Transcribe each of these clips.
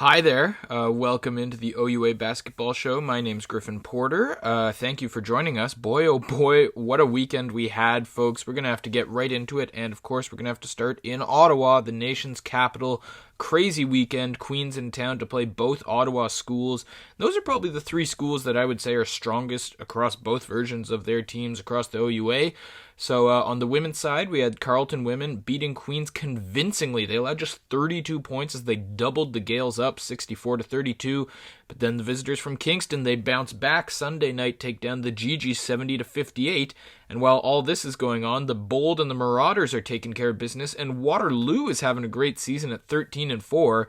Hi there. Welcome into the OUA basketball show. My name's Griffin Porter. Thank you for joining us. Boy, oh boy, what a weekend we had, folks. We're going to have to get right into it. And of course, we're going to have to start in Ottawa, the nation's capital. Crazy weekend. Queens in town to play both Ottawa schools. Those are probably the three schools that I would say are strongest across both versions of their teams across the OUA. So on the women's side, we had Carleton women beating Queens convincingly. They allowed just 32 points as they doubled the Gales up 64-32. But then the visitors from Kingston, they bounce back Sunday night, take down the Gigi 70-58. And while all this is going on, the Bold and the Marauders are taking care of business, and Waterloo is having a great season at 13-4.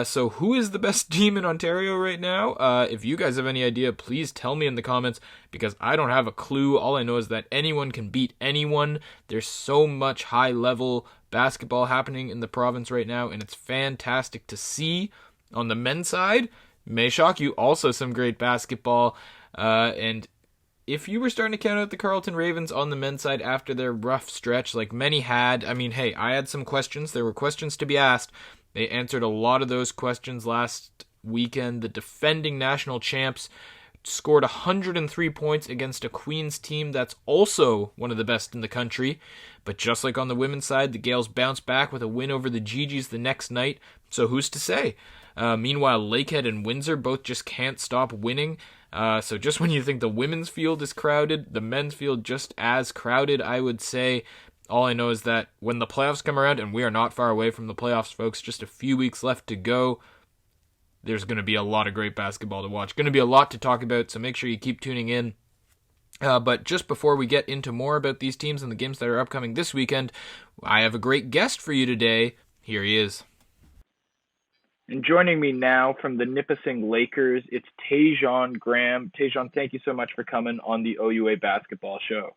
So who is the best team in Ontario right now? If you guys have any idea, please tell me in the comments, because I don't have a clue. All I know is that anyone can beat anyone. There's so much high-level basketball happening in the province right now, and it's fantastic to see. On the men's side, may shock you, also some great basketball. And if you were starting to count out the Carleton Ravens on the men's side after their rough stretch, like many had, I mean, hey, I had some questions. There were questions to be asked. They answered a lot of those questions last weekend. The defending national champs scored 103 points against a Queens team that's also one of the best in the country. But just like on the women's side, the Gales bounced back with a win over the Gigis the next night. So who's to say? Meanwhile, Lakehead and Windsor both just can't stop winning. So just when you think the women's field is crowded, the men's field just as crowded, I would say. All I know is that when the playoffs come around, and we are not far away from the playoffs, folks, just a few weeks left to go, there's going to be a lot of great basketball to watch. Going to be a lot to talk about, so make sure you keep tuning in. But just before we get into more about these teams and the games that are upcoming this weekend, I have a great guest for you today. Here he is. And joining me now from the Nipissing Lakers, it's Tajon Graham. Tajon, thank you so much for coming on the OUA Basketball Show.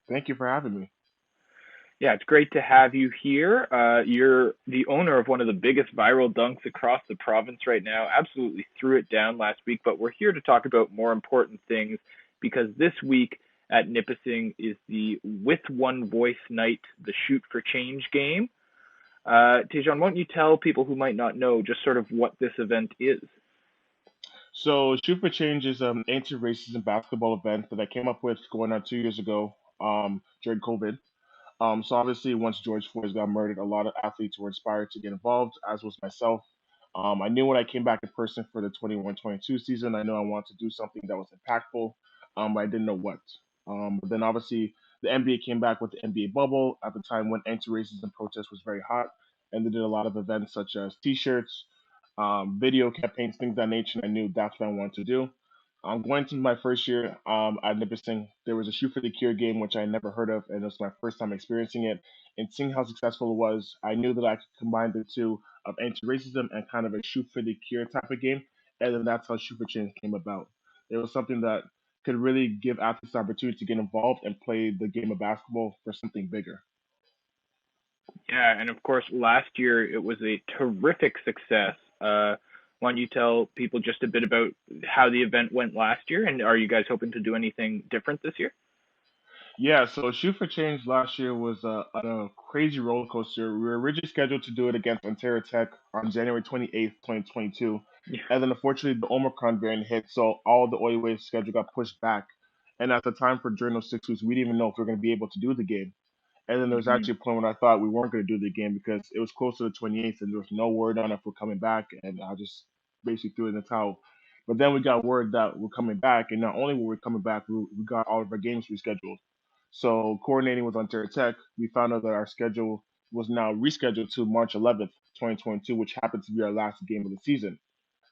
Thank you for having me. Yeah, it's great to have you here. You're the owner of one of the biggest viral dunks across the province right now. Absolutely threw it down last week, but we're here to talk about more important things because this week at Nipissing is the With One Voice Night, the Shoot for Change game. Tajon, why don't you tell people who might not know just sort of what this event is? So, Shoot for Change is an anti-racism basketball event that I came up with going on 2 years ago during COVID. So obviously, once George Floyd got murdered, a lot of athletes were inspired to get involved, as was myself. I knew when I came back in person for the 21-22 season, I knew I wanted to do something that was impactful, but I didn't know what. But then obviously, the NBA came back with the NBA bubble at the time when anti-racism protest was very hot, and they did a lot of events such as T-shirts, video campaigns, things of that nature. And I knew that's what I wanted to do. Going into my first year at Nipissing, there was a Shoot for the Cure game, which I never heard of, and it was my first time experiencing it. And seeing how successful it was, I knew that I could combine the two of anti-racism and kind of a Shoot for the Cure type of game, and then that's how Shoot for Change came about. It was something that could really give athletes the opportunity to get involved and play the game of basketball for something bigger. Yeah, and of course, last year it was a terrific success. Why don't you tell people just a bit about how the event went last year, and are you guys hoping to do anything different this year? Yeah, so Shoot for Change last year was a crazy roller coaster. We were originally scheduled to do it against Ontario Tech on January 28th, 2022. Yeah. And then unfortunately, the Omicron variant hit, so all the OUA schedule got pushed back. And at the time for during those 6 weeks, we didn't even know if we were going to be able to do the game. And then there was Hmm. actually a point when I thought we weren't going to do the game because it was close to the 28th and there was no word on if we're coming back. And I just basically threw it in the towel. But then we got word that we're coming back. And not only were we coming back, we got all of our games rescheduled. So coordinating with Ontario Tech, we found out that our schedule was now rescheduled to March 11th, 2022, which happened to be our last game of the season.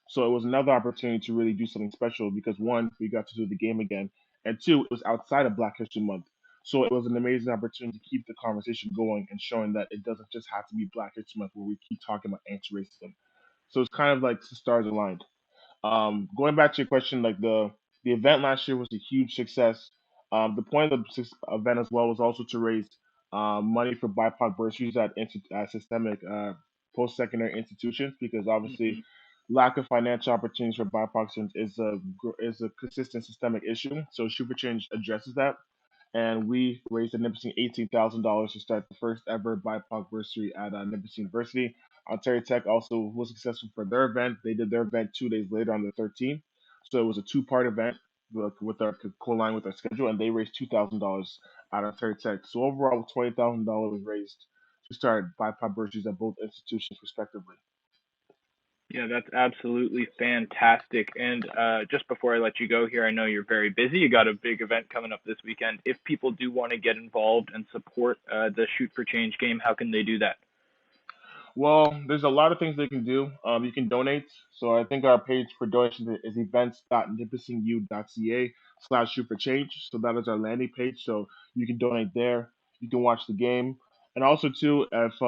So it was another opportunity to really do something special because one, we got to do the game again, and two, it was outside of Black History Month. So it was an amazing opportunity to keep the conversation going and showing that it doesn't just have to be Black History Month where we keep talking about anti-racism. So it's kind of like the stars aligned. Going back to your question, like the event last year was a huge success. The point of the event as well was also to raise money for BIPOC bursaries at systemic post-secondary institutions because obviously Hmm. lack of financial opportunities for BIPOC students is a consistent systemic issue. So Super Change addresses that, and we raised a Nipissing $18,000 to start the first ever BIPOC bursary at Nipissing University. Ontario Tech also was successful for their event. They did their event 2 days later on the 13th. So it was a two-part event with our co-line with our schedule, and they raised $2,000 out of Ontario Tech. So overall, $20,000 was raised to start 5 bursaries at both institutions respectively. Yeah, that's absolutely fantastic. And just before I let you go here, I know you're very busy. You got a big event coming up this weekend. If people do want to get involved and support the Shoot for Change game, how can they do that? Well, there's a lot of things they can do. You can donate. So I think our page for donations is events.nipissingU.ca/shoot for change. So that is our landing page. So you can donate there. You can watch the game. And also too, if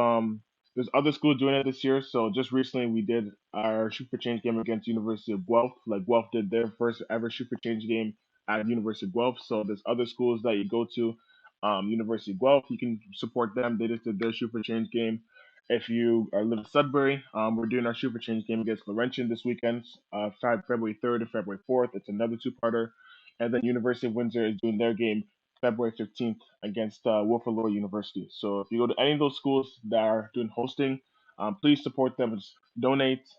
there's other schools doing it this year. So just recently we did our shoot for change game against University of Guelph. Like Guelph did their first ever shoot for change game at University of Guelph. So there's other schools that you go to. University of Guelph, you can support them. They just did their shoot for change game. If you are live in Sudbury, we're doing our Super Change game against Laurentian this weekend, February 3rd and February 4th. It's another two-parter. And then University of Windsor is doing their game February 15th against Wilfrid Laurier University. So if you go to any of those schools that are doing hosting, please support them. Just donate.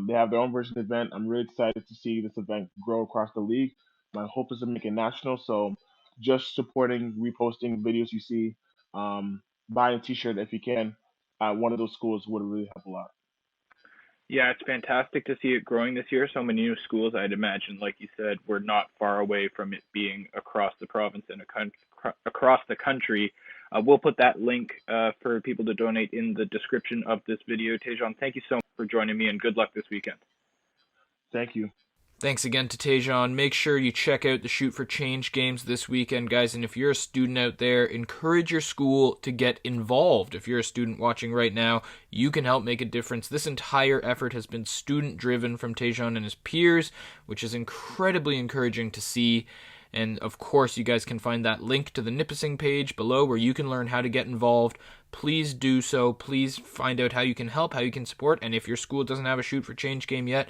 They have their own version of the event. I'm really excited to see this event grow across the league. My hope is to make it national. So just supporting, reposting videos you see, buying a T-shirt if you can at one of those schools would really help a lot. Yeah, it's fantastic to see it growing this year. So many new schools, I'd imagine, like you said, we're not far away from it being across the province and across the country. We'll put that link for people to donate in the description of this video. Tejan, thank you so much for joining me, and good luck this weekend. Thank you. Thanks again to Tejan. Make sure you check out the Shoot for Change games this weekend, guys. And if you're a student out there, encourage your school to get involved. If you're a student watching right now, you can help make a difference. This entire effort has been student-driven from Tejan and his peers, which is incredibly encouraging to see. And of course, you guys can find that link to the Nipissing page below where you can learn how to get involved. Please do so. Please find out how you can help, how you can support. And if your school doesn't have a Shoot for Change game yet,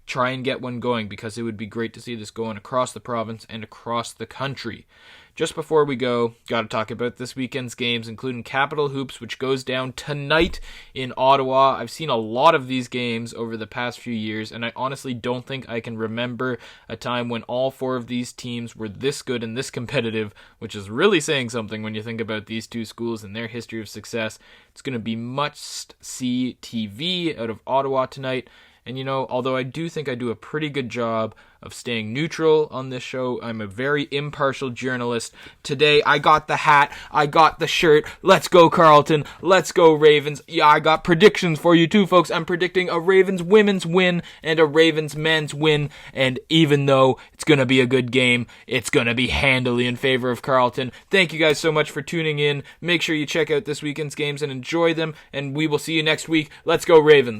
try and get one going, because it would be great to see this going across the province and across the country. Just before we go, got to talk about this weekend's games, including Capital Hoops, which goes down tonight in Ottawa. I've seen a lot of these games over the past few years, and I honestly don't think I can remember a time when all four of these teams were this good and this competitive, which is really saying something when you think about these two schools and their history of success. It's going to be must-see TV out of Ottawa tonight. And you know, although I do think I do a pretty good job of staying neutral on this show, I'm a very impartial journalist. Today, I got the hat, I got the shirt. Let's go, Carleton. Let's go, Ravens. Yeah, I got predictions for you too, folks. I'm predicting a Ravens women's win and a Ravens men's win. And even though it's going to be a good game, it's going to be handily in favor of Carleton. Thank you guys so much for tuning in. Make sure you check out this weekend's games and enjoy them. And we will see you next week. Let's go, Ravens.